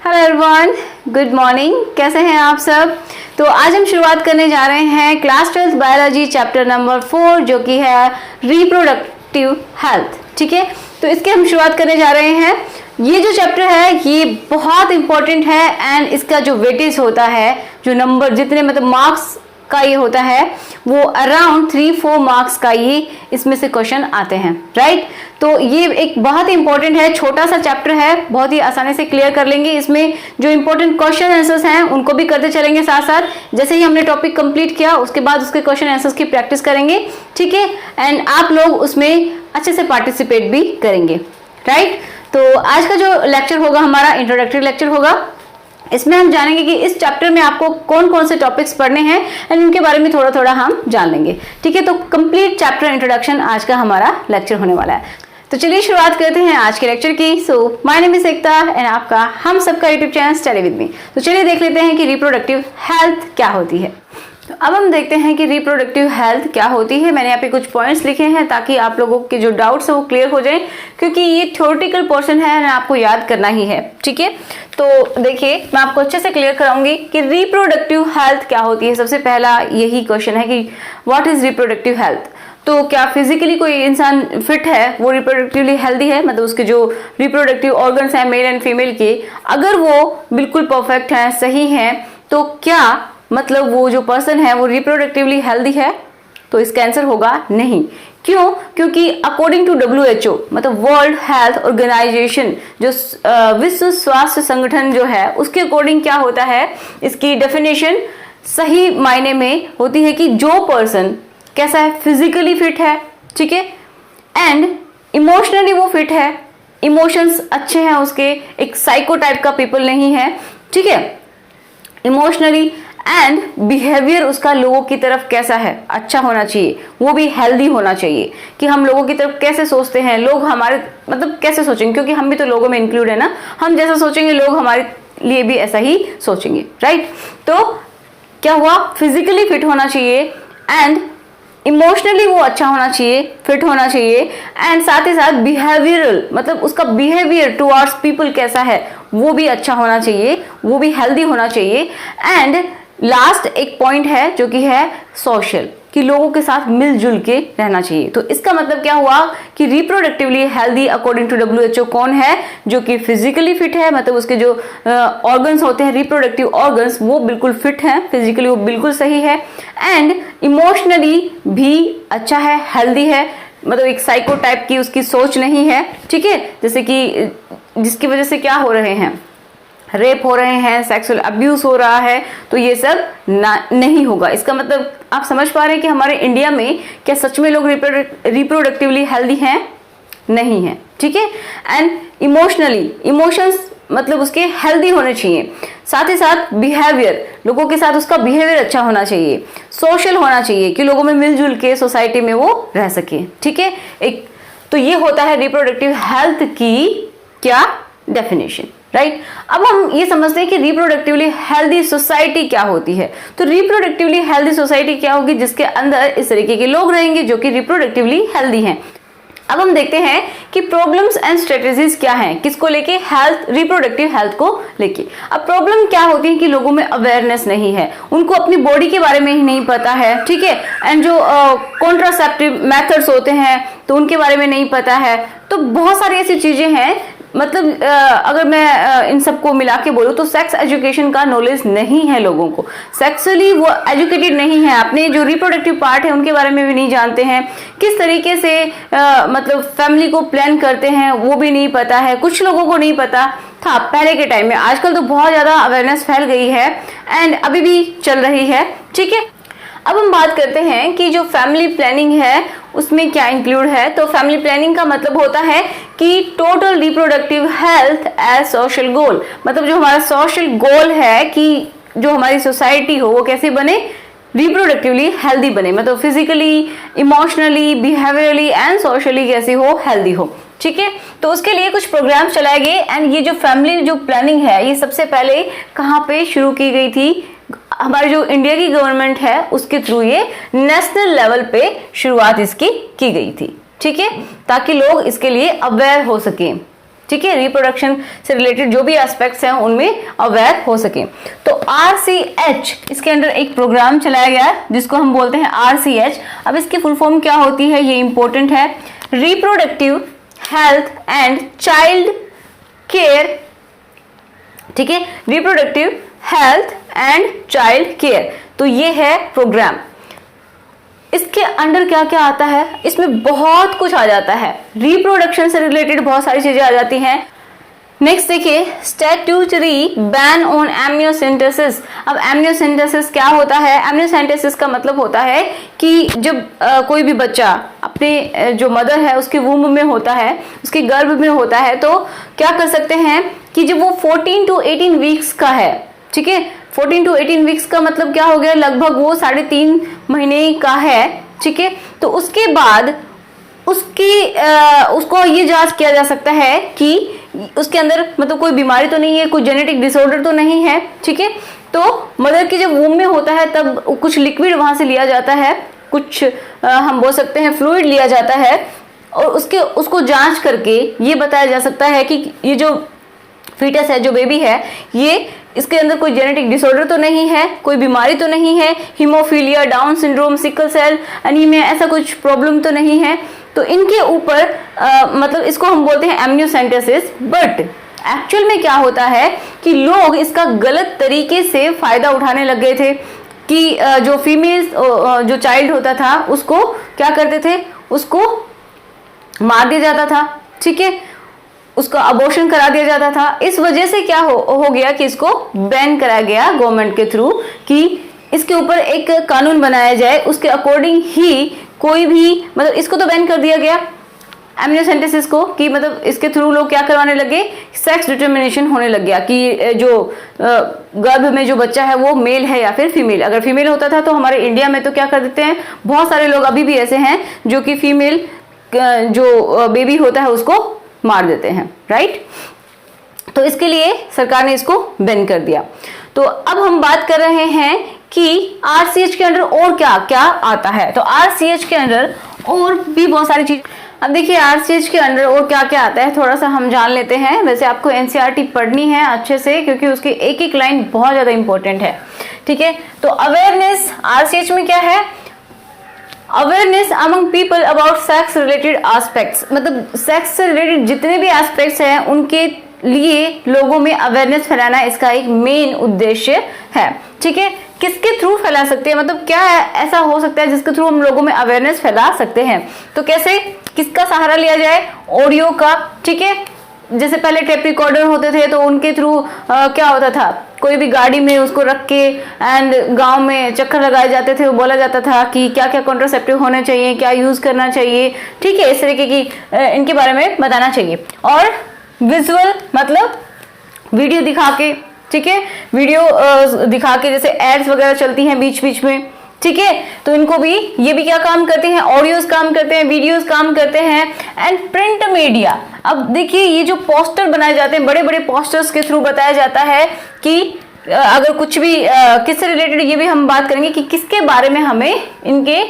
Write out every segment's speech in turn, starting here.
Hello everyone, good morning. कैसे हैं आप सब? तो आज हम शुरुआत करने जा रहे हैं क्लास 12 बायोलॉजी चैप्टर नंबर 4 जो कि है रिप्रोडक्टिव हेल्थ। ठीक है, तो इसके हम शुरुआत करने जा रहे हैं। ये जो चैप्टर है ये बहुत इंपॉर्टेंट है एंड इसका जो वेटेज होता है, जो नंबर जितने मतलब मार्क्स का ये होता है वो अराउंड 3-4 मार्क्स का ये इसमें से क्वेश्चन आते हैं, राइट। तो ये एक बहुत ही इंपॉर्टेंट है, छोटा सा चैप्टर है, बहुत ही आसानी से क्लियर कर लेंगे। इसमें जो इंपॉर्टेंट क्वेश्चन आंसर्स हैं उनको भी करते चलेंगे साथ साथ। जैसे ही हमने टॉपिक कंप्लीट किया उसके बाद उसके क्वेश्चन आंसर्स की प्रैक्टिस करेंगे, ठीक है। एंड आप लोग उसमें अच्छे से पार्टिसिपेट भी करेंगे, राइट। तो आज का जो लेक्चर होगा हमारा इंट्रोडक्टरी लेक्चर होगा। इसमें हम जानेंगे कि इस चैप्टर में आपको कौन कौन से टॉपिक्स पढ़ने हैं एंड उनके बारे में थोड़ा थोड़ा हम जान लेंगे, ठीक है। तो कंप्लीट चैप्टर इंट्रोडक्शन आज का हमारा लेक्चर होने वाला है। तो चलिए शुरुआत करते हैं आज के लेक्चर की। So my name is Ekta and आपका हम सबका YouTube channel study with me. तो चलिए देख लेते हैं कि रिप्रोडक्टिव हेल्थ क्या होती है। तो अब हम देखते हैं कि रिप्रोडक्टिव हेल्थ क्या होती है। मैंने यहाँ पे कुछ पॉइंट्स लिखे हैं ताकि आप लोगों के जो डाउट्स है वो क्लियर हो जाए, क्योंकि ये थ्योरेटिकल पोर्शन है और आपको याद करना ही है, ठीक है। तो देखिए मैं आपको अच्छे से क्लियर कराऊंगी कि रिप्रोडक्टिव हेल्थ क्या होती है। सबसे पहला यही क्वेश्चन है कि व्हाट इज रिप्रोडक्टिव हेल्थ। तो क्या फिजिकली कोई इंसान फिट है, वो रिप्रोडक्टिवली हेल्दी है, मतलब उसके जो रिप्रोडक्टिव ऑर्गन्स हैं मेल एंड फीमेल के, अगर वो बिल्कुल परफेक्ट हैं, सही हैं, तो क्या मतलब वो जो पर्सन है वो रिप्रोडक्टिवली हेल्दी है? तो इसका आंसर होगा नहीं। क्यों? क्योंकि अकॉर्डिंग टू WHO मतलब वर्ल्ड हेल्थ ऑर्गेनाइजेशन, जो विश्व स्वास्थ्य संगठन जो है, उसके अकॉर्डिंग क्या होता है, इसकी डेफिनेशन सही मायने में होती है कि जो पर्सन कैसा है, फिजिकली फिट है, ठीक है, एंड इमोशनली वो फिट है, इमोशंस अच्छे हैं उसके, एक साइको टाइप का पीपल नहीं है, ठीक है, इमोशनली एंड बिहेवियर उसका लोगों की तरफ कैसा है, अच्छा होना चाहिए, वो भी हेल्दी होना चाहिए। कि हम लोगों की तरफ कैसे सोचते हैं, लोग हमारे मतलब कैसे सोचेंगे, क्योंकि हम भी तो लोगों में इंक्लूड है ना, हम जैसा सोचेंगे लोग हमारे लिए भी ऐसा ही सोचेंगे, राइट। तो क्या हुआ, फिजिकली फिट होना चाहिए एंड इमोशनली वो अच्छा होना चाहिए, फिट होना चाहिए, एंड साथ ही साथ बिहेवियरल मतलब उसका बिहेवियर टुवर्ड्स पीपल कैसा है वो भी अच्छा होना चाहिए, वो भी हेल्दी होना चाहिए। एंड लास्ट एक पॉइंट है जो कि है सोशल, कि लोगों के साथ मिलजुल के रहना चाहिए। तो इसका मतलब क्या हुआ कि reproductively healthy according to WHO कौन है, जो कि फिजिकली फिट है, मतलब उसके जो ऑर्गन्स होते हैं रिप्रोडक्टिव ऑर्गन्स वो बिल्कुल फिट हैं, फिजिकली वो बिल्कुल सही है, एंड इमोशनली भी अच्छा है, हेल्दी है, मतलब एक साइको टाइप की उसकी सोच नहीं है, ठीक है। जैसे कि जिसकी वजह से क्या हो रहे हैं, रेप हो रहे हैं, सेक्सुअल अब्यूज हो रहा है, तो ये सब नहीं होगा। इसका मतलब आप समझ पा रहे हैं कि हमारे इंडिया में क्या सच में लोग रिप्रोडक्टिवली हेल्दी हैं? नहीं है, ठीक है। एंड इमोशनली, इमोशंस मतलब उसके हेल्दी होने चाहिए, साथ ही साथ बिहेवियर, लोगों के साथ उसका बिहेवियर अच्छा होना चाहिए, सोशल होना चाहिए कि लोगों में मिलजुल के सोसाइटी में वो रह सके, ठीक है। एक तो ये होता है रिप्रोडक्टिव हेल्थ की क्या डेफिनेशन, राइट। अब हम ये समझते हैं कि रिप्रोडक्टिवली हेल्दी सोसाइटी क्या होती है। तो रिप्रोडक्टिवली हेल्दी सोसाइटी क्या होगी, जिसके अंदर इस तरीके के लोग रहेंगे जो कि रिप्रोडक्टिवली हेल्दी हैं। अब हम देखते हैं कि प्रॉब्लम्स एंड स्ट्रेटेजीज क्या हैं, किसको लेके, हेल्थ, रिप्रोडक्टिव हेल्थ को लेके। अब प्रॉब्लम क्या होती है कि लोगों में अवेयरनेस नहीं है, उनको अपनी बॉडी के बारे में ही नहीं पता है, ठीक है, एंड जो कॉन्ट्रासेप्टिव मेथड्स होते हैं तो उनके बारे में नहीं पता है। तो बहुत सारी ऐसी चीजें हैं, मतलब अगर मैं इन सबको मिला के बोलूँ तो सेक्स एजुकेशन का नॉलेज नहीं है लोगों को, सेक्सुअली वो एजुकेटेड नहीं है, अपने जो रिप्रोडक्टिव पार्ट है उनके बारे में भी नहीं जानते हैं, किस तरीके से मतलब फैमिली को प्लान करते हैं वो भी नहीं पता है, कुछ लोगों को नहीं पता था पहले के टाइम में। आजकल तो बहुत ज़्यादा अवेयरनेस फैल गई है एंड अभी भी चल रही है, ठीक है। अब हम बात करते हैं कि जो फैमिली प्लानिंग है उसमें क्या इंक्लूड है। तो फैमिली प्लानिंग का मतलब होता है कि total reproductive health as social goal, मतलब जो हमारा सोशल गोल है कि जो हमारी सोसाइटी हो वो कैसे बने, रिप्रोडक्टिवली हेल्दी बने, मतलब physically, emotionally, behaviourally and socially कैसी हो, हेल्दी हो, ठीक है। तो उसके लिए कुछ प्रोग्राम चलाए गए एंड ये जो फैमिली जो प्लानिंग है ये सबसे पहले कहाँ पे शुरू की गई थी, हमारी जो इंडिया की गवर्नमेंट है उसके थ्रू ये नेशनल लेवल पे शुरुआत इसकी की गई थी, ठीक है, ताकि लोग इसके लिए अवेयर हो सकें। ठीक है, रिप्रोडक्शन से रिलेटेड जो भी एस्पेक्ट्स हैं उनमें अवेयर हो सके। तो RCH इसके अंडर एक प्रोग्राम चलाया गया जिसको हम बोलते हैं RCH। अब इसकी फुल फॉर्म क्या होती है ये इंपॉर्टेंट है, reproductive health and child care, ठीक है, reproductive health and child care. तो ये है प्रोग्राम। इसके अंडर क्या क्या आता है, इसमें बहुत कुछ आ जाता है, रिप्रोडक्शन से रिलेटेड बहुत सारी चीजें आ जाती हैं। नेक्स्ट देखिए, स्टैट्यूटरी बैन ऑन एमनियोसेंटेसिस। अब एमनियोसेंटेसिस क्या होता है, एमनियोसेंटेसिस का मतलब होता है कि जब कोई भी बच्चा अपने जो मदर है उसके वूम्ब में होता है, उसके गर्भ में होता है, तो क्या कर सकते हैं कि जब वो 14 to 18 वीक्स का है, ठीक है, 14 to 18 वीक्स का मतलब क्या हो गया, लगभग वो 3.5 महीने का है, ठीक है, तो उसके बाद उसको ये जांच किया जा सकता है कि उसके अंदर मतलब कोई बीमारी तो नहीं है, कोई जेनेटिक डिसऑर्डर तो नहीं है, ठीक है। तो मदर की जब वूम में होता है तब कुछ लिक्विड वहां से लिया जाता है, कुछ हम बोल सकते हैं फ्लूइड लिया जाता है, और उसको जांच करके ये बताया जा सकता है कि ये जो फीटस है, जो बेबी है, ये इसके अंदर कोई जेनेटिक डिसऑर्डर तो नहीं है, कोई बीमारी तो नहीं है, haemophilia, down syndrome, sickle cell anaemia, ऐसा कुछ प्रॉब्लम तो नहीं है। तो इनके ऊपर मतलब इसको हम बोलते हैं एमनियोसेंटेसिस। बट एक्चुअल में क्या होता है कि लोग इसका गलत तरीके से फायदा उठाने लग गए थे कि जो फीमेल जो चाइल्ड होता था उसको क्या करते थे, उसको मार दिया जाता था, ठीक है, उसका अबॉर्शन करा दिया जाता था। इस वजह से क्या हो गया कि इसको बैन कराया गया गवर्नमेंट के थ्रू कि इसके ऊपर एक कानून बनाया जाए, उसके अकॉर्डिंग ही कोई भी मतलब इसको तो बैन कर दिया गया एमनियोसेंटेसिस को, कि मतलब इसके थ्रू लोग क्या करवाने लगे, सेक्स डिटर्मिनेशन होने लग गया कि जो गर्भ में जो बच्चा है वो मेल है या फिर फीमेल। अगर फीमेल होता था तो हमारे इंडिया में तो क्या कर देते हैं, बहुत सारे लोग अभी भी ऐसे हैं जो कि फीमेल जो बेबी होता है उसको मार देते हैं, राइट। तो इसके लिए सरकार ने इसको बैन कर दिया। तो अब हम बात कर रहे हैं कि RCH के अंदर और क्या क्या आता है। तो RCH के अंदर और भी बहुत सारी चीज। अब देखिए RCH के अंदर और क्या क्या आता है, थोड़ा सा हम जान लेते हैं। वैसे आपको NCERT पढ़नी है अच्छे से, क्योंकि उसकी एक एक लाइन बहुत ज्यादा इंपॉर्टेंट है, ठीक है। तो अवेयरनेस RCH में क्या है, awareness among people about sex related aspects, मतलब सेक्स से रिलेटेड जितने भी एस्पेक्ट्स हैं उनके लिए लोगों में अवेयरनेस फैलाना इसका एक मेन उद्देश्य है, ठीक है। किसके थ्रू फैला सकते हैं, मतलब क्या ऐसा हो सकता है जिसके थ्रू हम लोगों में अवेयरनेस फैला सकते हैं। तो कैसे, किसका सहारा लिया जाए, ऑडियो का, ठीक है। जैसे पहले टेप रिकॉर्डर होते थे तो उनके थ्रू क्या होता था, कोई भी गाड़ी में उसको रख के एंड गांव में चक्कर लगाए जाते थे, बोला जाता था कि क्या क्या कॉन्ट्रासेप्टिव होने चाहिए, क्या यूज करना चाहिए, ठीक है, इस तरीके की इनके बारे में बताना चाहिए। और विजुअल मतलब वीडियो दिखा के, ठीक है, वीडियो दिखा के, जैसे एड्स वगैरह चलती हैं बीच बीच में, ठीक है, तो इनको भी, ये भी क्या काम करते हैं, ऑडियोज काम करते हैं, वीडियोज काम करते हैं। एंड प्रिंट मीडिया, अब देखिए ये जो पोस्टर बनाए जाते हैं, बड़े बड़े पोस्टर्स के थ्रू बताया जाता है कि अगर कुछ भी किससे रिलेटेड, ये भी हम बात करेंगे कि किसके बारे में हमें इनके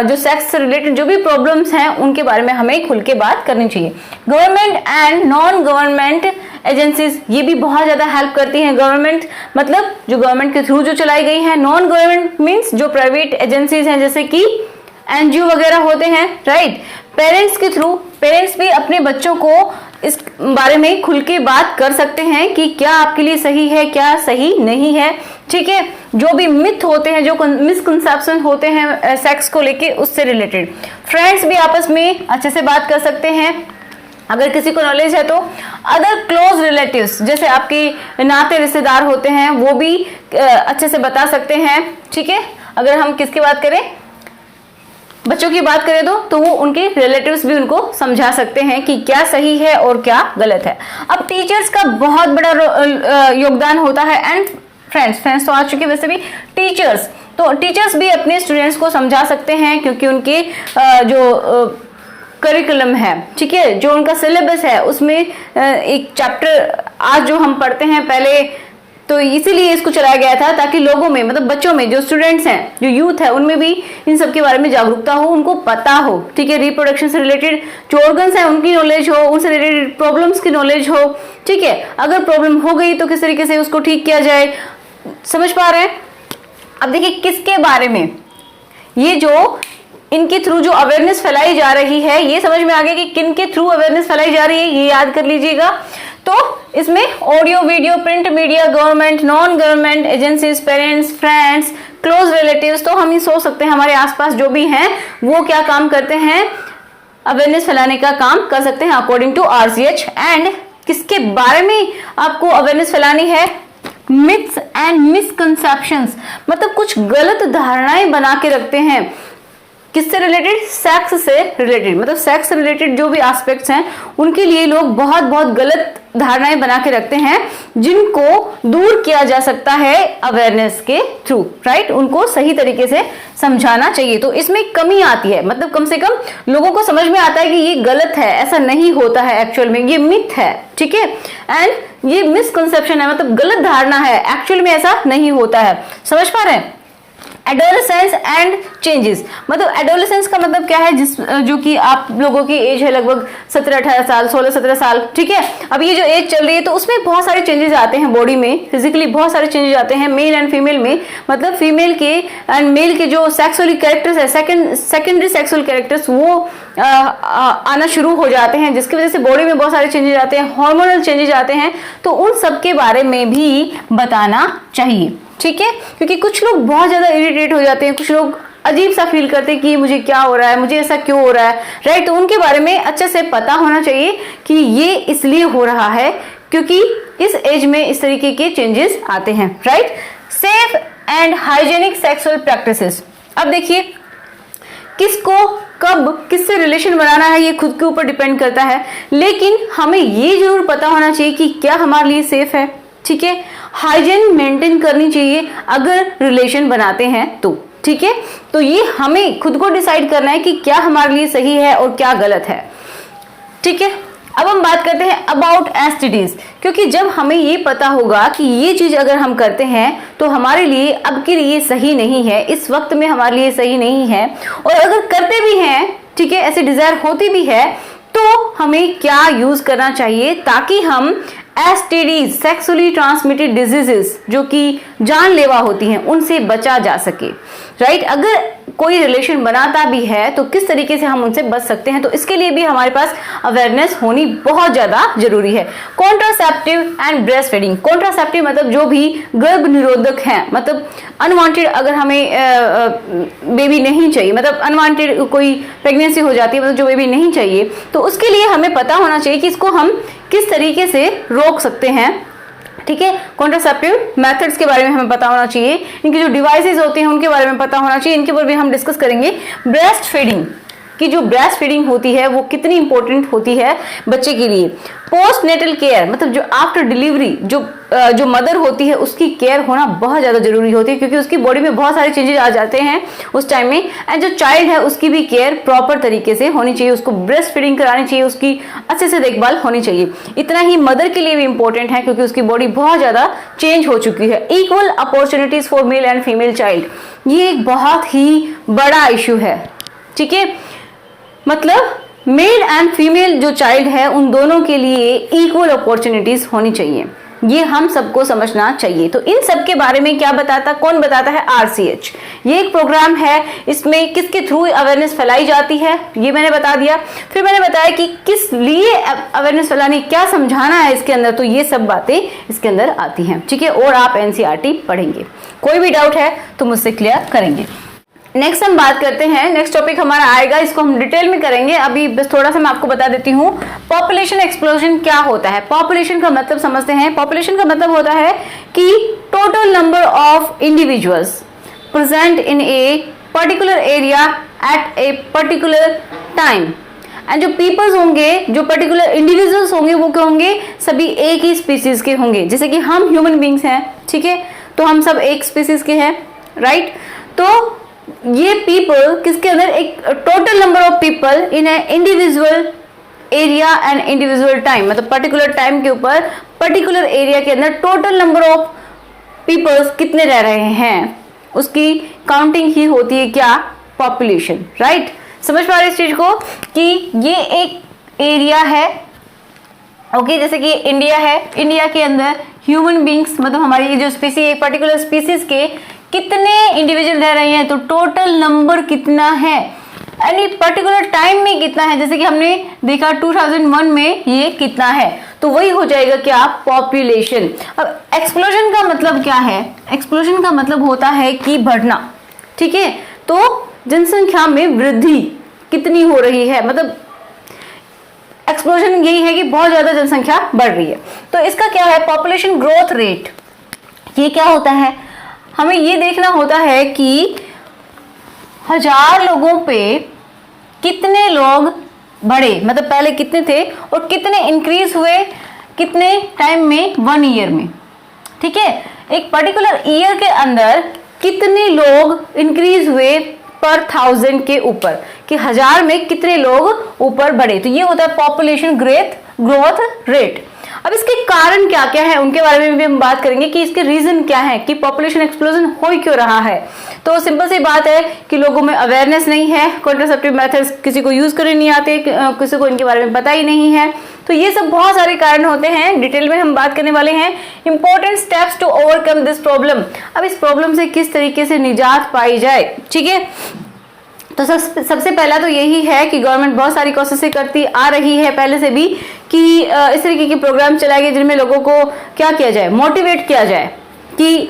जो सेक्स से रिलेटेड जो भी प्रॉब्लम्स हैं उनके बारे में हमें खुल के बात करनी चाहिए। Government and non government agencies, ये भी बहुत ज्यादा हेल्प करती हैं। गवर्नमेंट मतलब जो गवर्नमेंट के थ्रू जो चलाई गई है, नॉन गवर्नमेंट मीन्स जो प्राइवेट एजेंसीज हैं जैसे कि NGO वगैरह होते हैं, राइट। पेरेंट्स के थ्रू, पेरेंट्स भी अपने बच्चों को इस बारे में खुल के बात कर सकते हैं कि क्या आपके लिए सही है, क्या सही नहीं है, ठीक है। जो भी मिथ होते हैं, जो मिसकंसेप्शन होते हैं सेक्स को लेके, उससे रिलेटेड फ्रेंड्स भी आपस में अच्छे से बात कर सकते हैं अगर किसी को नॉलेज है तो। अदर क्लोज रिलेटिव्स, जैसे आपके नाते रिश्तेदार होते हैं, वो भी अच्छे से बता सकते हैं, ठीक है। अगर हम किसकी बात करें, बच्चों की बात करें तो वो उनके रिलेटिव्स भी उनको समझा सकते हैं कि क्या सही है और क्या गलत है। अब टीचर्स का बहुत बड़ा योगदान होता है। एंड फ्रेंड्स तो आ चुके, वैसे भी टीचर्स भी अपने स्टूडेंट्स को समझा सकते हैं, क्योंकि उनके जो करिकुलम है, ठीक है, जो उनका सिलेबस है, उसमें एक चैप्टर आज जो हम पढ़ते हैं, पहले तो इसीलिए इसको चलाया गया था ताकि लोगों में, मतलब बच्चों में, जो स्टूडेंट्स हैं, जो यूथ है, उनमें भी इन सब के बारे में जागरूकता हो, उनको पता हो, ठीक है। रिप्रोडक्शन से रिलेटेड जो ऑर्गन्स हैं उनकी नॉलेज हो, उनसे रिलेटेड प्रॉब्लम्स की नॉलेज हो, ठीक है। अगर प्रॉब्लम हो गई तो किस तरीके से उसको ठीक किया जाए, समझ पा रहे हैं। अब देखिए किसके बारे में, ये जो इनके थ्रू जो अवेयरनेस फैलाई जा रही है, ये समझ में आ गया कि किन के थ्रू अवेयरनेस फैलाई जा रही है, ये याद कर लीजिएगा। तो इसमें audio, video, print media, government, non government agencies, parents, friends, close relatives, तो हम ये सोच सकते हैं हमारे आसपास जो भी हैं वो क्या काम करते हैं, अवेयरनेस फैलाने का काम कर सकते हैं अकॉर्डिंग टू RCH। एंड किसके बारे में आपको अवेयरनेस फैलानी है, मिथ्स एंड मिसकंसेप्शंस, मतलब कुछ गलत धारणाएं बना के रखते हैं। किससे रिलेटेड, सेक्स से रिलेटेड, मतलब सेक्स से रिलेटेड जो भी एस्पेक्ट्स हैं उनके लिए लोग बहुत बहुत गलत धारणाएं बना के रखते हैं, जिनको दूर किया जा सकता है अवेयरनेस के थ्रू, राइट। उनको सही तरीके से समझाना चाहिए। तो इसमें कमी आती है, मतलब कम से कम लोगों को समझ में आता है कि ये गलत है, ऐसा नहीं होता है एक्चुअल में, ये मिथ है, ठीक है। एंड ये मिसकंसेप्शन है, मतलब गलत धारणा है, एक्चुअल में ऐसा नहीं होता है। समझ पा रहे हैं। एडोलेसेंस एंड चेंजेस, मतलब एडोलेसेंस का मतलब क्या है, जो कि आप लोगों की एज है लगभग 17-18 साल, 16-17 साल, ठीक है। अब ये जो एज चल रही है तो उसमें बहुत सारे चेंजेस आते हैं बॉडी में, फिजिकली बहुत सारे चेंजेस आते हैं मेल एंड फीमेल में, मतलब फीमेल के एंड मेल के जो सेक्सुअल कैरेक्टर्स है, सेकेंडरी सेक्सुअल कैरेक्टर्स, वो आना शुरू हो जाते हैं, जिसकी वजह से बॉडी में बहुत सारे चेंजेस आते हैं, हार्मोनल चेंजेस आते हैं। तो उन सब के बारे में भी बताना चाहिए, ठीक है। क्योंकि कुछ लोग बहुत ज्यादा इरिटेट हो जाते हैं, कुछ लोग अजीब सा फील करते हैं कि मुझे क्या हो रहा है, मुझे ऐसा क्यों हो रहा है, राइट। तो उनके बारे में अच्छे से पता होना चाहिए कि ये इसलिए हो रहा है क्योंकि इस एज में इस तरीके के चेंजेस आते हैं, right. Safe and hygienic sexual practices, अब देखिए किसको कब किससे रिलेशन बनाना है ये खुद के ऊपर डिपेंड करता है, लेकिन हमें ये जरूर पता होना चाहिए कि क्या हमारे लिए सेफ है, ठीक है। हाइजीन मेंटेन करनी चाहिए अगर रिलेशन बनाते हैं तो, ठीक है। तो ये हमें खुद को डिसाइड करना है कि क्या हमारे लिए सही है और क्या गलत है, ठीक है। अब हम बात करते हैं अबाउट STDs, क्योंकि जब हमें ये पता होगा कि ये चीज अगर हम करते हैं तो हमारे लिए अब के लिए सही नहीं है, इस वक्त में हमारे लिए सही नहीं है, और अगर करते भी हैं, ठीक है, ऐसे डिजायर होती भी है, तो हमें क्या यूज करना चाहिए ताकि हम STDs, सेक्सुअली ट्रांसमिटेड डिजीजेस, जो कि जानलेवा होती हैं, उनसे बचा जा सके, राइट। अगर कोई रिलेशन बनाता भी है तो किस तरीके से हम उनसे बच सकते हैं, तो इसके लिए भी हमारे पास अवेयरनेस होनी बहुत ज्यादा जरूरी है। Contraceptive and breast feeding, contraceptive मतलब जो भी गर्भ निरोधक हैं, मतलब अनवांटेड अगर हमें बेबी नहीं चाहिए, मतलब अनवांटेड कोई प्रेगनेंसी हो जाती है, मतलब जो बेबी नहीं चाहिए, तो उसके लिए हमें पता होना चाहिए कि इसको हम किस तरीके से रोक सकते हैं, ठीक है। कॉन्ट्रासेप्टिव मेथड्स के बारे में हमें पता होना चाहिए, इनकी जो डिवाइसेस होती हैं उनके बारे में पता होना चाहिए, इनके ऊपर भी हम डिस्कस करेंगे। ब्रेस्ट फीडिंग की जो ब्रेस्ट फीडिंग होती है वो कितनी इंपॉर्टेंट होती है बच्चे के लिए। पोस्ट नेटल केयर, मतलब जो आफ्टर डिलीवरी जो मदर होती है उसकी केयर होना बहुत ज्यादा जरूरी होती है, क्योंकि उसकी बॉडी में बहुत सारे चेंजेस आ जाते हैं उस टाइम में, एंड जो चाइल्ड है उसकी भी केयर प्रॉपर तरीके से होनी चाहिए, उसको ब्रेस्ट फीडिंग करानी चाहिए, उसकी अच्छे से देखभाल होनी चाहिए। इतना ही मदर के लिए भी इंपॉर्टेंट है क्योंकि उसकी बॉडी बहुत ज्यादा चेंज हो चुकी है। Equal opportunities for male and female child, ये एक बहुत ही बड़ा इशू है, ठीक है। मतलब मेल एंड फीमेल जो चाइल्ड है उन दोनों के लिए इक्वल अपॉर्चुनिटीज होनी चाहिए, ये हम सबको समझना चाहिए। तो इन सब के बारे में क्या बताता, कौन बताता है, RCH। ये एक प्रोग्राम है, इसमें किसके थ्रू अवेयरनेस फैलाई जाती है ये मैंने बता दिया। फिर मैंने बताया कि किस लिए अवेयरनेस फैलानी, क्या समझाना है इसके अंदर, तो ये सब बातें इसके अंदर आती हैं, ठीक है। और आप NCERT पढ़ेंगे, कोई भी डाउट है तो मुझसे क्लियर करेंगे। नेक्स्ट हम बात करते हैं, नेक्स्ट टॉपिक हमारा आएगा, इसको हम डिटेल में करेंगे। अभी बस थोड़ा सा मैं आपको बता देती हूँ पॉपुलेशन एक्सप्लोजन क्या होता है। पॉपुलेशन का मतलब समझते हैं। पॉपुलेशन का मतलब होता है कि total number of individuals present in a particular area at a particular time, and जो पीपल्स होंगे, जो पर्टिकुलर इंडिविजुअल्स होंगे, वो क्या होंगे, सभी एक ही स्पीसीज के होंगे। जैसे कि हम ह्यूमन बींग्स हैं, ठीक है, तो हम सब एक स्पीसीज के हैं, राइट। तो ये पीपल किसके अंदर, एक total number of people in A individual area and individual time, मतलब पर्टिकुलर टाइम के ऊपर पर्टिकुलर एरिया के अंदर टोटल नंबर ऑफ पीपल्स कितने रह रहे हैं, उसकी काउंटिंग ही होती है क्या, पॉपुलेशन, राइट। समझ पा रहे इस चीज को कि ये एक एरिया है, ओके, जैसे कि इंडिया है, इंडिया के अंदर ह्यूमन बींग्स मतलब हमारी ये जो स्पीसी, एक पर्टिकुलर स्पीसीज के कितने इंडिविजुअल रह रहे हैं, तो टोटल नंबर कितना है, एनी पर्टिकुलर टाइम में कितना है, जैसे कि हमने देखा 2001 में ये कितना है, तो वही हो जाएगा क्या, पॉपुलेशन। अब एक्सप्लोजन का मतलब क्या है, एक्सप्लोजन का मतलब होता है कि बढ़ना, ठीक है, तो जनसंख्या में वृद्धि कितनी हो रही है, मतलब एक्सप्लोजन यही है कि बहुत ज्यादा जनसंख्या बढ़ रही है। तो इसका क्या है, पॉपुलेशन ग्रोथ रेट, ये क्या होता है, हमें ये देखना होता है कि 1000 लोगों पे कितने लोग बढ़े, मतलब पहले कितने थे और कितने इंक्रीज हुए कितने टाइम में, 1 ईयर में, ठीक है, एक पर्टिकुलर ईयर के अंदर कितने लोग इंक्रीज हुए पर 1000 के ऊपर, कि 1000 में कितने लोग ऊपर बढ़े, तो ये होता है पॉपुलेशन ग्रोथ रेट। अब इसके कारण क्या क्या है उनके बारे में भी हम बात करेंगे कि इसके रीजन क्या है कि पॉपुलेशन एक्सप्लोजन हो क्यों रहा है। तो सिंपल सी बात है कि लोगों में अवेयरनेस नहीं है, कॉन्ट्रासेप्टिव मेथड्स किसी को यूज करने नहीं आते, किसी को इनके बारे में पता ही नहीं है, तो ये सब बहुत सारे कारण होते हैं, डिटेल में हम बात करने वाले हैं। Important steps to overcome this problem, अब इस प्रॉब्लम से किस तरीके से निजात पाई जाए, ठीक है। तो सबसे पहला तो यही है कि गवर्नमेंट बहुत सारी कोशिशें करती आ रही है पहले से भी कि इस तरीके के प्रोग्राम चलाए गए जिनमें लोगों को क्या किया जाए, मोटिवेट किया जाए कि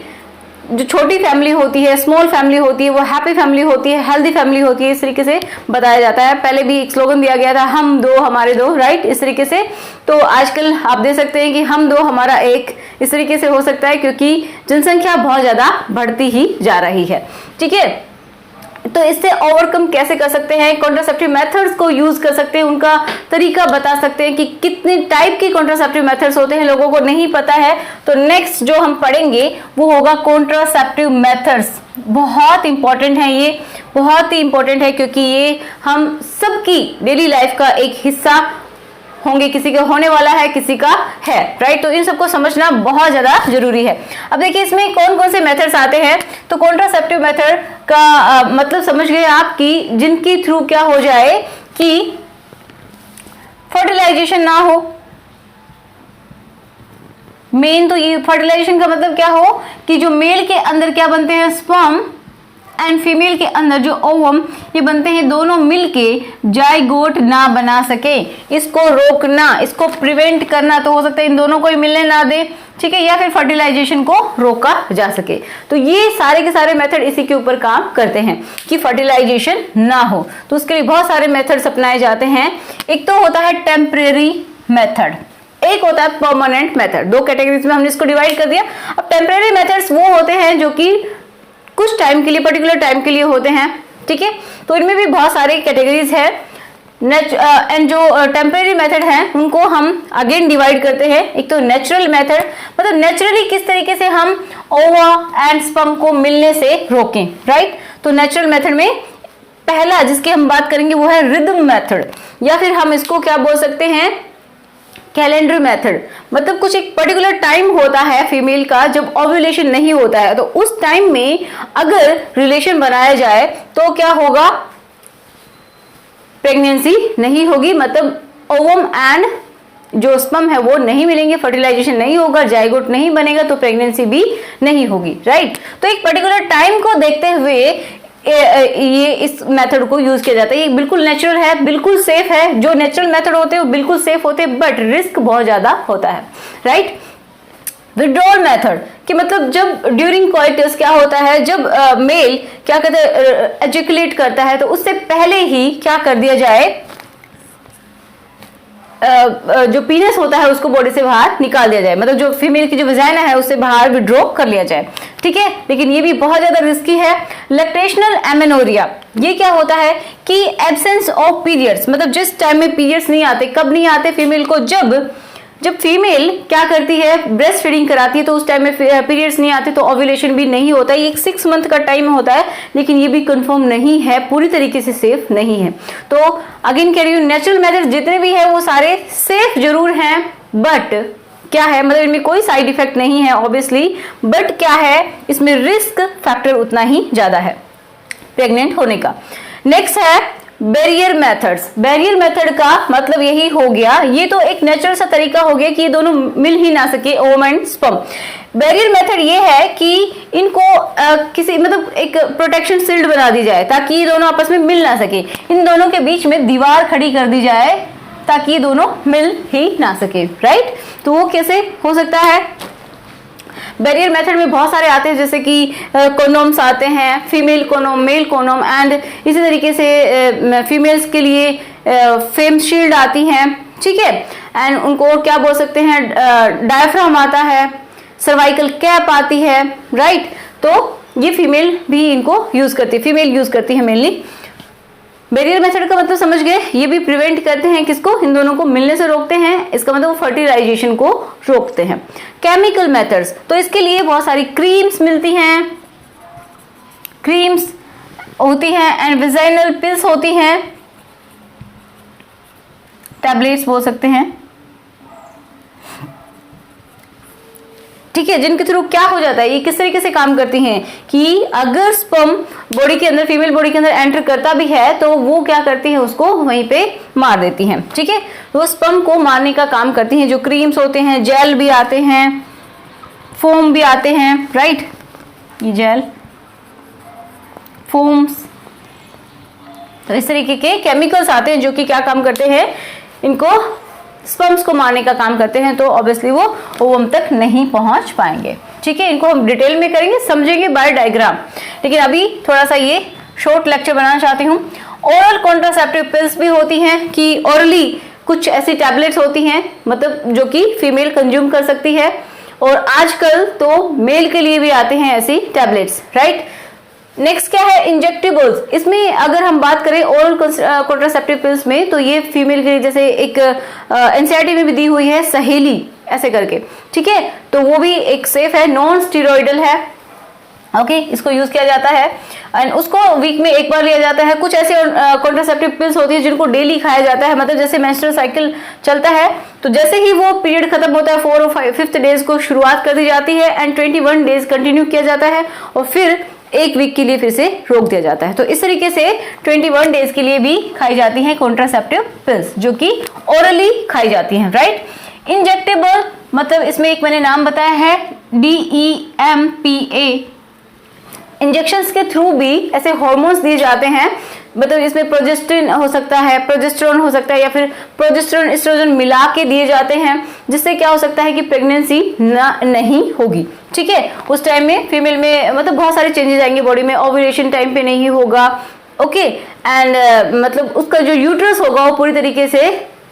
जो छोटी फैमिली होती है, स्मॉल फैमिली होती है, वो हैप्पी फैमिली होती है, हेल्दी फैमिली होती है, इस तरीके से बताया जाता है। पहले भी एक स्लोगन दिया गया था, हम दो हमारे दो, राइट, इस तरीके से। तो आजकल आप देख सकते हैं कि हम दो हमारा एक, इस तरीके से हो सकता है क्योंकि जनसंख्या बहुत ज्यादा बढ़ती ही जा रही है, ठीक है। तो इससे ओवरकम कैसे कर सकते हैं, कॉन्ट्रासेप्टिव मेथड्स को यूज कर सकते हैं, उनका तरीका बता सकते हैं कि कितने टाइप के कॉन्ट्रासेप्टिव मेथड्स होते हैं, लोगों को नहीं पता है। तो नेक्स्ट जो हम पढ़ेंगे वो होगा कॉन्ट्रासेप्टिव मेथड्स। बहुत इंपॉर्टेंट है ये, बहुत ही इंपॉर्टेंट है क्योंकि ये हम सबकी डेली लाइफ का एक हिस्सा होंगे, किसी का होने वाला है, किसी का है, राइट। तो इन सबको समझना बहुत ज्यादा जरूरी है। अब देखिए इसमें कौन कौन से मेथड्स आते हैं। तो कॉन्ट्रासेप्टिव मेथड का मतलब समझ गए आप कि जिनकी थ्रू क्या हो जाए कि फर्टिलाइजेशन ना हो। मेन तो ये फर्टिलाइजेशन का मतलब क्या हो कि जो मेल के अंदर क्या बनते हैं, स्पर्म, एंड फीमेल के अंदर जो ओवम, ये बनते हैं, दोनों मिलके जाइगोट ना बना सके, इसको रोकना, इसको प्रिवेंट करना। तो हो सकता है इन दोनों को ही मिलने ना दे, ठीक है, या फिर फर्टिलाइजेशन को रोका जा सके। तो ये सारे के सारे मेथड इसी के ऊपर काम करते हैं कि फर्टिलाइजेशन ना हो। तो उसके लिए बहुत सारे मेथड्स अपनाए जाते हैं। एक तो होता है टेम्परेरी मेथड, एक होता है परमानेंट मेथड। दो कैटेगरीज में हमने इसको डिवाइड कर दिया। अब टेम्परेरी मेथड्स वो होते हैं जो कि कुछ टाइम के लिए, पर्टिकुलर टाइम के लिए होते हैं, ठीक है। तो इनमें भी बहुत सारी कैटेगरीज है। एंड जो टेम्परेरी मेथड है उनको हम अगेन डिवाइड करते हैं। एक तो नेचुरल मेथड, मतलब नेचुरली किस तरीके से हम ओवा एंड स्पर्म को मिलने से रोकें, राइट। तो नेचुरल मेथड में पहला जिसकी हम बात करेंगे वो है रिदम मेथड, या फिर हम इसको क्या बोल सकते हैं, कैलेंडर मेथड। मतलब कुछ एक पर्टिकुलर टाइम होता है फीमेल का जब ओव्यूलेशन नहीं होता है, तो उस टाइम में अगर रिलेशन बनाया जाए तो क्या होगा, प्रेगनेंसी नहीं होगी, मतलब ओवम एंड जो स्पर्म है वो नहीं मिलेंगे, फर्टिलाइजेशन नहीं होगा, जाइगोट नहीं बनेगा, तो प्रेगनेंसी भी नहीं होगी, राइट। तो एक पर्टिकुलर टाइम को देखते हुए ये इस मेथड को यूज किया जाता है। ये बिल्कुल नेचुरल है, बिल्कुल सेफ है। जो नेचुरल मेथड होते हैं वो बिल्कुल सेफ होते हैं, बट रिस्क बहुत ज्यादा होता है, राइट। विड्रॉल मेथड कि मतलब जब ड्यूरिंग कोइटस क्या होता है, जब मेल क्या कहते हैं एजुकुलेट करता है, तो उससे पहले ही क्या कर दिया जाए, जो पीनस होता है उसको बॉडी से बाहर निकाल दिया जाए, मतलब जो फीमेल की जो वजाइना है उससे बाहर विड्रॉ कर लिया जाए, ठीक है। लेकिन ये भी बहुत ज्यादा रिस्की है। लैक्टेशनल एमेनोरिया, ये क्या होता है कि एब्सेंस ऑफ पीरियड्स, मतलब जिस टाइम में पीरियड्स नहीं आते, कब नहीं आते फीमेल को, जब फीमेल क्या करती है, ब्रेस्ट फीडिंग कराती है, तो उस टाइम में पीरियड्स नहीं आते, तो ओव्यूलेशन भी नहीं होता है। ये 6 मंथ का टाइम होता है, लेकिन ये भी कंफर्म नहीं है, पूरी तरीके से सेफ नहीं है। तो अगेन कह रही हूँ, नेचुरल मेथड जितने भी है वो सारे सेफ जरूर हैं, बट क्या है, मतलब इनमें कोई साइड इफेक्ट नहीं है ऑब्वियसली, बट क्या है, इसमें रिस्क फैक्टर उतना ही ज्यादा है प्रेग्नेंट होने का। नेक्स्ट है बैरियर मेथड्स। बैरियर मेथड का मतलब यही हो गया, ये तो एक नेचुरल सा तरीका हो गया कि ये दोनों मिल ही ना सके, ovum and sperm. Barrier method ये है कि इनको किसी मतलब एक प्रोटेक्शन शील्ड बना दी जाए ताकि ये दोनों आपस में मिल ना सके, इन दोनों के बीच में दीवार खड़ी कर दी जाए ताकि ये दोनों मिल ही ना सके, राइट। तो वो कैसे हो सकता है, बैरियर मेथड में बहुत सारे आते हैं, जैसे कि कोनोम्स आते हैं, फीमेल कोनोम, मेल कोनोम, एंड इसी तरीके से फीमेल्स के लिए फेम शील्ड आती हैं, ठीक है। एंड उनको और क्या बोल सकते हैं, डायफ्राम आता है, सर्वाइकल कैप आती है, राइट। तो ये फीमेल भी इनको यूज करती है, फीमेल यूज करती है मेनली। बैरियर मेथड का मतलब समझ गए, ये भी प्रिवेंट करते हैं किसको, इन दोनों को मिलने से रोकते हैं, इसका मतलब वो फर्टिलाइजेशन को रोकते हैं। केमिकल मेथड्स, तो इसके लिए बहुत सारी क्रीम्स मिलती हैं, क्रीम्स होती हैं, एंड वेजाइनल पिल्स होती हैं, टैबलेट्स बोल सकते हैं, ठीक है, जिनके थ्रू क्या हो जाता है, ये किस तरीके से काम करती हैं कि अगर स्पर्म बॉडी के अंदर, फीमेल बॉडी के अंदर एंटर करता भी है तो वो क्या करती है, उसको वहीं पे मार देती हैं, ठीक है। वो स्पर्म को मारने का काम करती हैं। जो क्रीम्स होते हैं, जेल भी आते हैं, फोम भी आते हैं, राइट, ये जेल, फोम्स, तो इस तरीके के केमिकल्स आते हैं जो कि क्या काम करते हैं, इनको स्पर्म्स को मारने का काम करते हैं। तो ऑब्वियसली वो ओवम तक नहीं पहुंच पाएंगे, ठीक है। इनको हम डिटेल में करेंगे, समझेंगे बाय डायग्राम, लेकिन अभी थोड़ा सा ये शॉर्ट लेक्चर बनाना चाहती हूँ। ओरल कॉन्ट्रासेप्टिव पिल्स भी होती हैं कि ओरली कुछ ऐसी टैबलेट्स होती हैं, मतलब जो कि फीमेल कंज्यूम कर सकती है, और आजकल तो मेल के लिए भी आते हैं ऐसी टैबलेट्स, राइट। नेक्स्ट क्या है, इंजेक्टेबल्स। इसमें अगर हम बात करें ओरल कॉन्ट्रासेप्टिव पिल्स में, तो ये फीमेल के लिए जैसे एक एनसीईआरटी में भी दी हुई है सहेली ऐसे करके, ठीक है, तो वो भी एक सेफ है, नॉन स्टीरॉइडल है, ओके, इसको यूज किया जाता है, एंड उसको वीक में एक बार लिया जाता है। कुछ ऐसे कॉन्ट्रासेप्टिव पिल्स होती है जिनको डेली खाया जाता है, मतलब जैसे मेंस्ट्रुअल साइकिल चलता है तो जैसे ही वो पीरियड खत्म होता है 4 और 5th डेज को शुरुआत कर दी जाती है, एंड 21 डेज कंटिन्यू किया जाता है, और फिर एक वीक के लिए फिर से रोक दिया जाता है। तो इस तरीके से 21 डेज के लिए भी खाई जाती हैं कॉन्ट्रासेप्टिव पिल्स, जो कि ओरली खाई जाती हैं, राइट। इंजेक्टेबल मतलब इसमें एक मैंने नाम बताया है, DEMPA। इंजेक्शंस के थ्रू भी ऐसे हार्मोन्स दिए जाते हैं, मतलब इसमें प्रोजेस्टिन हो सकता है, प्रोजेस्टेरोन हो सकता है, या फिर प्रोजेस्टेरोन एस्ट्रोजन मिला के दिए जाते हैं, जिससे क्या हो सकता है कि प्रेगनेंसी नहीं होगी, ठीक है। उस टाइम में फीमेल में मतलब बहुत सारे चेंजेस आएंगे बॉडी में, ओव्यूलेशन टाइम पे नहीं होगा, ओके, एंड मतलब उसका जो यूट्रस होगा वो पूरी तरीके से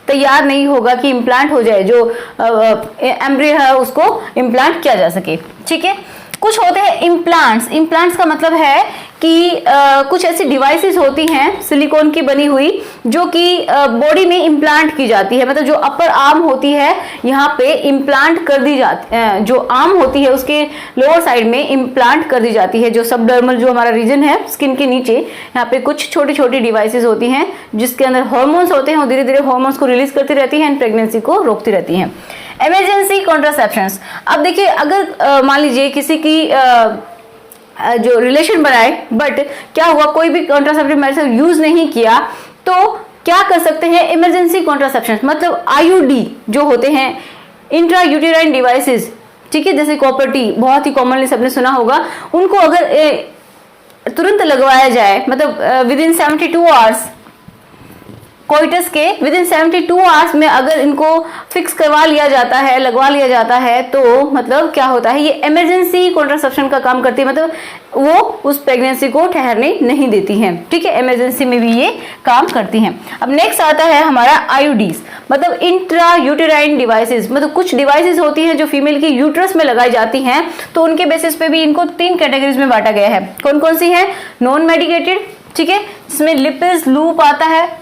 तैयार नहीं होगा कि इम्प्लांट हो जाए, जो एम्ब्रियो है उसको इम्प्लांट किया जा सके, ठीक है। कुछ होते हैं इम्प्लांट्स। इम्प्लांट्स का मतलब है कि कुछ ऐसी डिवाइसेस होती हैं सिलिकॉन की बनी हुई, जो कि बॉडी में इम्प्लांट की जाती है, मतलब जो अपर आर्म होती है यहाँ पे इम्प्लांट कर दी जाती है, जो आर्म होती है उसके लोअर साइड में इम्प्लांट कर दी जाती है, जो सबडर्मल जो हमारा रीजन है स्किन के नीचे, यहाँ पे कुछ छोटी छोटी डिवाइसेस होती हैं जिसके अंदर हार्मोन्स होते हैं, और धीरे धीरे हार्मोन्स को रिलीज करती रहती है एंड प्रेगनेंसी को रोकती रहती हैं। इमरजेंसी कॉन्ट्रासेप्शंस, अब देखिए अगर मान लीजिए किसी की जो रिलेशन बनाए, बट क्या हुआ कोई भी कॉन्ट्रासेप्टिव मेथड यूज नहीं किया, तो क्या कर सकते हैं इमरजेंसी कॉन्ट्रासेप्शन, मतलब आईयूडी जो होते हैं, इंट्रा यूटेराइन डिवाइसेस, ठीक है, जैसे कॉपर टी बहुत ही कॉमनली सबने सुना होगा, उनको अगर तुरंत लगवाया जाए, मतलब विद इन 72 आवर्स, कोइटस के विद इन 72 आवर्स में अगर इनको फिक्स करवा लिया जाता है, लगवा लिया जाता है, तो मतलब क्या होता है, ये इमरजेंसी कॉन्ट्रासेप्शन का काम करती है, मतलब वो उस प्रेगनेंसी को ठहरने नहीं देती हैं, ठीक है, इमरजेंसी में भी ये काम करती हैं। अब नेक्स्ट आता है हमारा आईयूडीज, मतलब इंट्रा यूटेराइन डिवाइसेस, मतलब कुछ डिवाइसेस होती हैं जो फीमेल की यूट्रस में लगाई जाती हैं, तो उनके बेसिस पे भी इनको 3 कैटेगरीज में बांटा गया है। कौन कौन सी है, नॉन मेडिकेटेड, ठीक है, जिसमें लिपिस लूप आता है,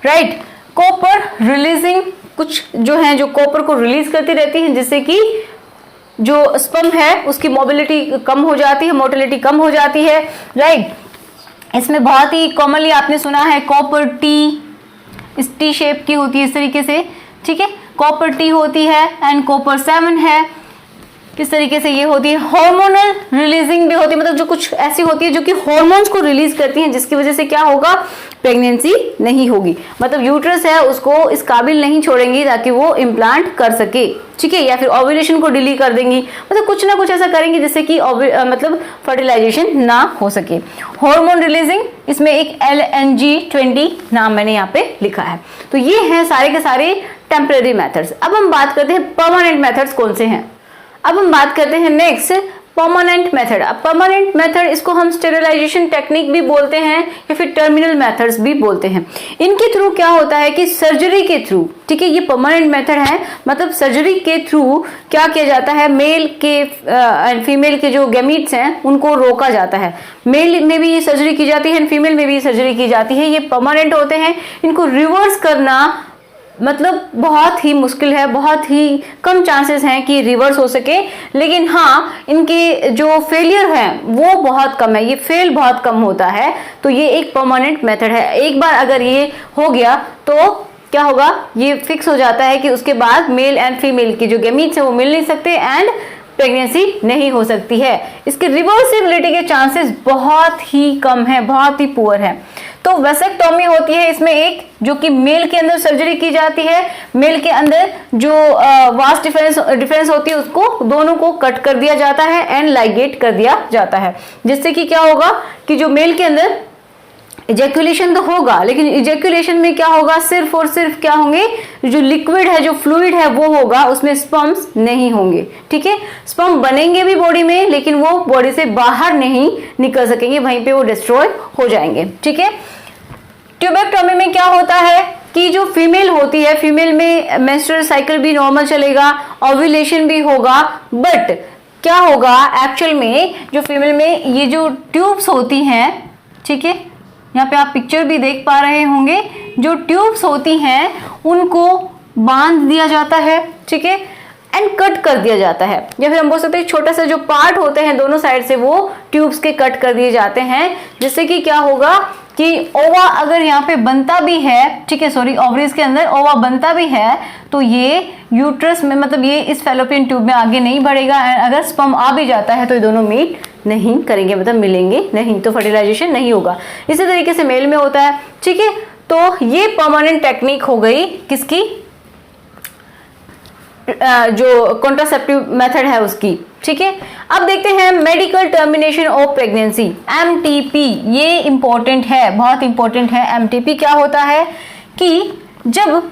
राइट, कॉपर रिलीजिंग, कुछ जो है जो कॉपर को रिलीज करती रहती है, जिससे कि जो स्पर्म है उसकी मोबिलिटी कम हो जाती है, मोटिलिटी कम हो जाती है, राइट। इसमें बहुत ही कॉमनली आपने सुना है कॉपर टी, इस टी शेप की होती है इस तरीके से, ठीक है, कॉपर टी होती है एंड कॉपर 7 है। किस तरीके से ये होती है, हार्मोनल रिलीजिंग भी होती है, मतलब जो कुछ ऐसी होती है जो कि हार्मोन्स को रिलीज करती हैं, जिसकी वजह से क्या होगा, प्रेगनेंसी नहीं होगी। मतलब यूट्रस है उसको इस काबिल नहीं छोड़ेंगी ताकि वो इम्प्लांट कर सके, ठीक है, या फिर ओव्यूलेशन को डिले कर देंगी, मतलब कुछ ना कुछ ऐसा करेंगी जिससे कि मतलब फर्टिलाइजेशन ना हो सके। हार्मोन रिलीजिंग, इसमें एक LNG20 नाम मैंने यहाँ पे लिखा है। तो ये हैं सारे के सारे टेम्परेरी मेथड्स। अब हम बात करते हैं परमानेंट मेथड्स कौन से हैं। अब हम बात करते हैं नेक्स्ट परमानेंट मेथड। अब परमानेंट मेथड इसको हम स्टेरिलाइजेशन टेक्निक भी बोलते हैं या फिर टर्मिनल मेथड्स भी बोलते हैं। इनके थ्रू क्या होता है कि सर्जरी के थ्रू, ठीक है, ये परमानेंट मेथड है, मतलब सर्जरी के थ्रू क्या किया जाता है, मेल के एंड फीमेल के जो गैमीट्स हैं उनको रोका जाता है। मेल में भी सर्जरी की जाती है एंड फीमेल में भी सर्जरी की जाती है। ये परमानेंट होते हैं, इनको रिवर्स करना मतलब बहुत ही मुश्किल है, बहुत ही कम चांसेस हैं कि रिवर्स हो सके, लेकिन हाँ इनके जो फेलियर है वो बहुत कम है, ये फेल बहुत कम होता है। तो ये एक परमानेंट मेथड है। एक बार अगर ये हो गया तो क्या होगा, ये फिक्स हो जाता है कि उसके बाद मेल एंड फीमेल की जो गैमीट्स है वो मिल नहीं सकते एंड प्रेगनेंसी नहीं हो सकती है। इसके रिवर्सिबिलिटी के चांसेस बहुत ही कम है, बहुत ही पुअर है। तो वेसेक्टोमी होती है इसमें एक, जो कि मेल के अंदर सर्जरी की जाती है। मेल के अंदर जो वास्ट डिफरेंस होती है उसको दोनों को कट कर दिया जाता है एंड लाइगेट कर दिया जाता है, जिससे कि क्या होगा कि जो मेल के अंदर इजैक्यूलेशन तो होगा, लेकिन इजैक्यूलेशन में क्या होगा, सिर्फ और सिर्फ क्या होंगे, जो लिक्विड है, जो फ्लूइड है वो होगा, उसमें स्पर्म्स नहीं होंगे, ठीक है। स्पर्म बनेंगे भी बॉडी में लेकिन वो बॉडी से बाहर नहीं निकल सकेंगे, वहीं पे वो डिस्ट्रॉय हो जाएंगे, ठीक है। ट्यूबेक्टोमी में क्या होता है कि जो फीमेल होती है, फीमेल में मेंस्ट्रुअल साइकिल भी नॉर्मल चलेगा, ओव्यूलेशन भी होगा, बट क्या होगा एक्चुअल में जो फीमेल में ये जो ट्यूब्स होती हैं, ठीक है, यहाँ पे आप पिक्चर भी देख पा रहे होंगे, जो ट्यूब्स होती हैं उनको बांध दिया जाता है, ठीक है, एंड कट कर दिया जाता है, या फिर हम बोल सकते हैं छोटा सा जो पार्ट होते हैं दोनों साइड से वो ट्यूब्स के कट कर दिए जाते हैं, जिससे कि क्या होगा कि ओवा अगर यहाँ पे बनता भी है, ठीक है, सॉरी, ओवरीज के अंदर ओवा बनता भी है तो ये यूट्रस में, मतलब ये इस फैलोपियन ट्यूब में आगे नहीं बढ़ेगा, अगर स्पर्म आ भी जाता है तो ये दोनों मीट नहीं करेंगे, मतलब मिलेंगे नहीं, तो फर्टिलाइजेशन नहीं होगा। इसी तरीके से मेल में होता है, ठीक है। तो ये परमानेंट टेक्निक हो गई किसकी, जो कॉन्ट्रासेप्टिव मेथड है उसकी, ठीक है। अब देखते हैं medical termination of pregnancy, MTP। ये इंपॉर्टेंट है, बहुत इंपॉर्टेंट है। MTP क्या होता है कि जब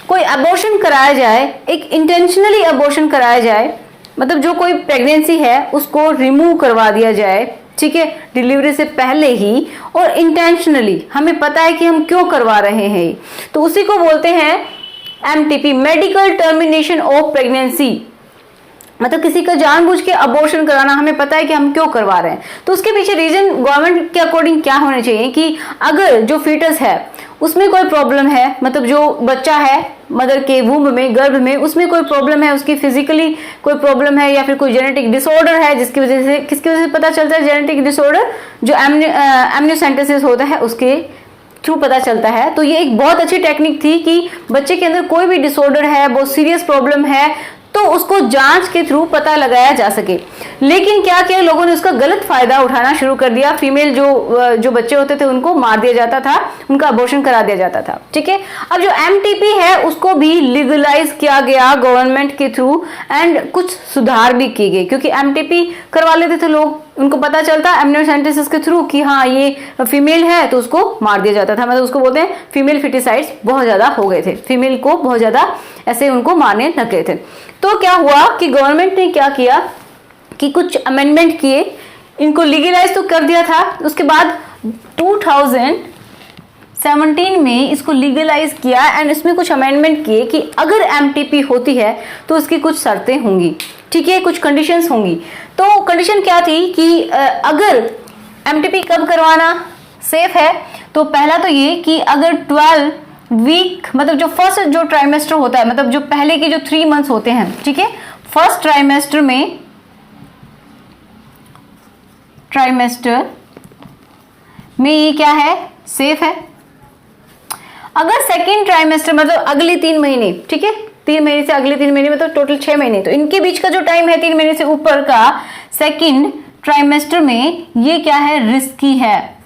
कोई अबॉर्शन कराया जाए, एक इंटेंशनली अबॉर्शन कराया जाए, मतलब जो कोई प्रेगनेंसी है उसको रिमूव करवा दिया जाए, ठीक है, डिलीवरी से पहले ही, और इंटेंशनली हमें पता है कि हम क्यों करवा रहे हैं, तो उसी को बोलते हैं MTP, medical termination of pregnancy. मतलब किसी का जानबूझ के अबॉर्शन कराना, हमें पता है कि हम क्यों करवा रहे हैं, तो उसके पीछे रीजन गवर्नमेंट के अकॉर्डिंग क्या होने चाहिए कि अगर जो फीटस है उसमें कोई प्रॉब्लम है, मतलब जो बच्चा है मदर के वूम्ब में, गर्भ में, उसमें कोई प्रॉब्लम है, उसकी फिजिकली कोई प्रॉब्लम है, या फिर कोई जेनेटिक डिसऑर्डर है, जिसकी वजह से, किसकी वजह से पता चलता है, जेनेटिक डिसऑर्डर जो एमनियोसेंटेसिस होता है उसके थ्रू पता चलता है। तो ये एक बहुत अच्छी टेक्निक थी कि बच्चे के अंदर कोई भी डिसऑर्डर है, बहुत सीरियस प्रॉब्लम है, तो उसको जांच के थ्रू पता लगाया जा सके। लेकिन क्या किया लोगों ने, उसका गलत फायदा उठाना शुरू कर दिया। फीमेल जो बच्चे होते थे उनको मार दिया जाता था, उनका अबॉर्शन करा दिया जाता था, ठीक है। अब जो MTP है उसको भी लीगलाइज किया गया गवर्नमेंट के थ्रू एंड कुछ सुधार भी किए गए, क्योंकि MTP करवा लेते थे लोग, उनको पता चलता एमनियोसेंटेसिस के थ्रू कि हाँ ये फीमेल है, तो उसको मार दिया जाता था। मतलब उसको बोलते हैं फीमेल फिटिसाइड्स बहुत ज्यादा हो गए थे, फीमेल को बहुत ज्यादा ऐसे उनको मारने लग गए थे। तो क्या हुआ कि गवर्नमेंट ने क्या किया कि कुछ अमेंडमेंट किए, इनको लीगलाइज तो कर दिया था, उसके बाद 2017 में इसको लीगलाइज किया एंड इसमें कुछ अमेंडमेंट किए कि अगर MTP होती है तो उसकी कुछ शर्तें होंगी, ठीक है, कुछ कंडीशंस होंगी। तो कंडीशन क्या थी कि अगर MTP कब करवाना सेफ है, तो पहला तो ये कि अगर 12 वीक, मतलब जो फर्स्ट जो ट्राइमेस्टर होता है, मतलब जो पहले के जो 3 मंथ्स होते हैं, ठीक है, फर्स्ट ट्राइमेस्टर में ये क्या है, सेफ है। अगर सेकेंड ट्राइमेस्टर, मतलब अगले 3 महीने, ठीक है, 3 महीने से अगले 3 महीने में, तो टोटल 6 महीने। तो इनके बीच का जो टाइम है 3 महीने से ऊपर का सेकंड ट्राइमेस्टर में, ये क्या है, रिस्की है।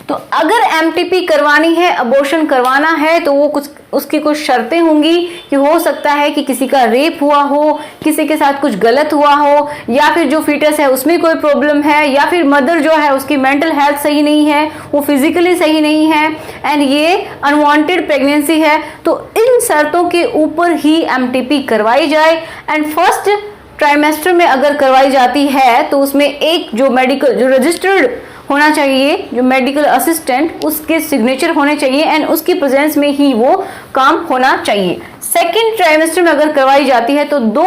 तो अगर एमटीपी करवानी है, अबॉर्शन करवाना है, तो वो कुछ उसकी कुछ शर्तें होंगी कि हो सकता है कि किसी का रेप हुआ हो, किसी के साथ कुछ गलत हुआ हो, या फिर जो फीटस है उसमें कोई प्रॉब्लम है, या फिर मदर जो है उसकी मेंटल हेल्थ सही नहीं है, वो फिजिकली सही नहीं है, एंड ये अनवांटेड प्रेगनेंसी है। तो इन शर्तों के ऊपर ही एमटीपी करवाई जाए। एंड फर्स्ट ट्राइमेस्टर में अगर करवाई जाती है तो उसमें एक जो मेडिकल, जो रजिस्टर्ड होना चाहिए, जो मेडिकल असिस्टेंट, उसके सिग्नेचर होने चाहिए एंड उसकी प्रेजेंस में ही वो काम होना चाहिए। सेकेंड ट्राइमेस्टर में अगर करवाई जाती है तो 2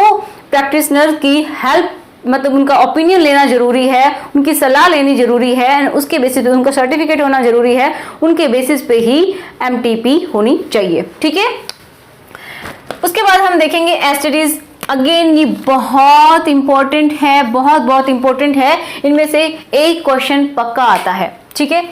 प्रैक्टिशनर की हेल्प, मतलब उनका ओपिनियन लेना जरूरी है, उनकी सलाह लेनी जरूरी है एंड उसके बेसिस पे उनका सर्टिफिकेट होना जरूरी है, उनके बेसिस पे ही एमटीपी होनी चाहिए। ठीक है, उसके बाद हम देखेंगे एसटीडीज। अगेन ये बहुत इंपॉर्टेंट है, बहुत इंपॉर्टेंट है। इनमें से एक क्वेश्चन पक्का आता है। ठीक है,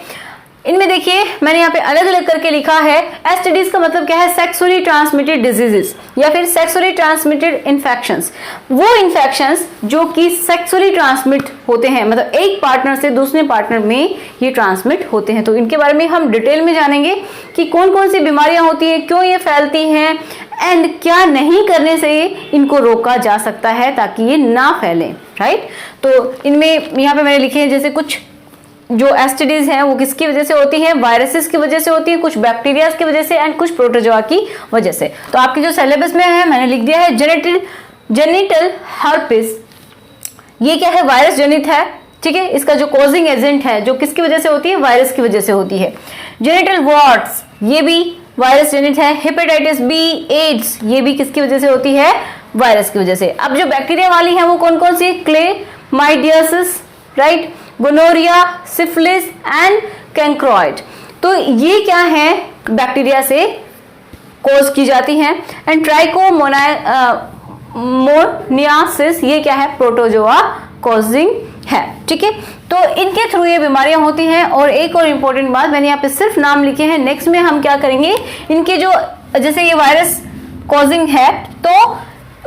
इनमें देखिए मैंने यहाँ पे अलग अलग करके लिखा है। एसटीडीज का मतलब क्या है, सेक्सुअली ट्रांसमिटेड डिजीजेस या फिर सेक्सुअली ट्रांसमिटेड इन्फेक्शंस। वो इन्फेक्शंस जो कि सेक्सुअली ट्रांसमिट होते हैं, मतलब एक पार्टनर से दूसरे पार्टनर में ये ट्रांसमिट होते हैं। तो इनके बारे में हम डिटेल में जानेंगे कि कौन कौन सी बीमारियां होती हैं, क्यों ये फैलती हैं एंड क्या नहीं करने से इनको रोका जा सकता है ताकि ये ना फैले। राइट, तो इनमें यहाँ पे मैंने लिखे हैं जैसे कुछ जो एसटीडीज हैं वो किसकी वजह से होती हैं, वायरसेस की वजह से होती है, कुछ बैक्टीरिया की वजह से एंड कुछ प्रोटोजोआ की वजह से। तो आपके जो सिलेबस में है मैंने लिख दिया है जेनिटल हर्पिस। ये क्या है, वायरस जनित है। ठीक है, इसका जो कॉजिंग एजेंट है जो किसकी वजह से होती है, वायरस की वजह से होती है। जेनिटल वार्ट्स, ये भी वायरस जनित है। हेपेटाइटिस बी, एड्स, ये भी किसकी वजह से होती है, वायरस की वजह से। अब जो बैक्टीरिया वाली है वो कौन कौन सी, chlamydiasis, right, gonorrhoea, syphilis and chancroid. तो ये क्या है, बैक्टीरिया से कॉज की जाती हैं। एंड ट्राइकोमोनियासिस, ये क्या है, प्रोटोजोआ कॉजिंग है। ठीक है, तो इनके थ्रू ये बीमारियां होती हैं। और एक और इंपॉर्टेंट बात, मैंने यहाँ पे सिर्फ नाम लिखे हैं, नेक्स्ट में हम क्या करेंगे, इनके जो, जैसे ये वायरस कॉजिंग है तो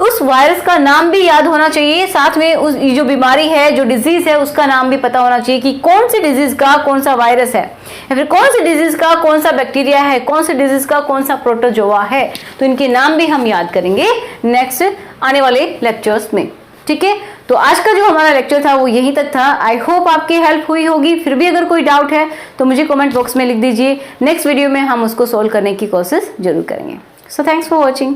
उस वायरस का नाम भी याद होना चाहिए, साथ में उस जो बीमारी है, जो डिजीज है, उसका नाम भी पता होना चाहिए कि कौन सी डिजीज का कौन सा वायरस है, या फिर कौन सी डिजीज का कौन सा बैक्टीरिया है, कौन सी डिजीज का कौन सा प्रोटोजोआ है। तो इनके नाम भी हम याद करेंगे नेक्स्ट आने वाले लेक्चर्स में। ठीक है, तो आज का जो हमारा लेक्चर था वो यहीं तक था। आई होप आपकी हेल्प हुई होगी। फिर भी अगर कोई डाउट है तो मुझे कमेंट बॉक्स में लिख दीजिए, नेक्स्ट वीडियो में हम उसको सोल्व करने की कोशिश जरूर करेंगे। So thanks for watching.